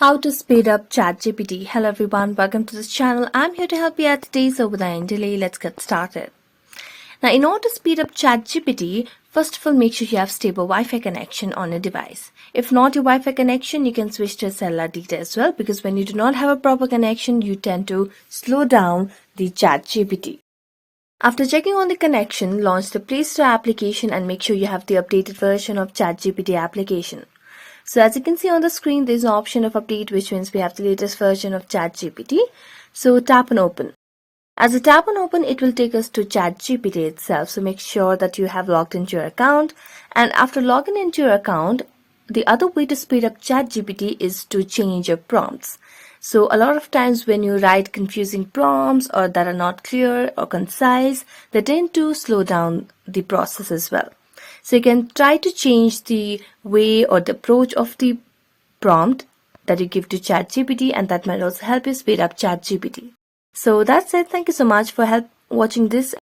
How to speed up ChatGPT. Hello everyone, welcome to this channel. I'm here to help you out today, so without any delay, let's get started. Now, in order to speed up ChatGPT, first of all, make sure you have stable Wi-Fi connection on your device. If not your Wi-Fi connection, you can switch to a cellular data as well, because when you do not have a proper connection, you tend to slow down the ChatGPT. After checking on the connection, launch the Play Store application and make sure you have the updated version of ChatGPT application. So as you can see on the screen, there's an option of update, which means we have the latest version of ChatGPT. So tap on open. As you tap on open, it will take us to ChatGPT itself. So make sure that you have logged into your account. And after logging into your account, the other way to speed up ChatGPT is to change your prompts. So a lot of times when you write confusing prompts or that are not clear or concise, they tend to slow down the process as well. So you can try to change the way or the approach of the prompt that you give to ChatGPT, and that might also help you speed up ChatGPT. So that's it. Thank you so much for watching this.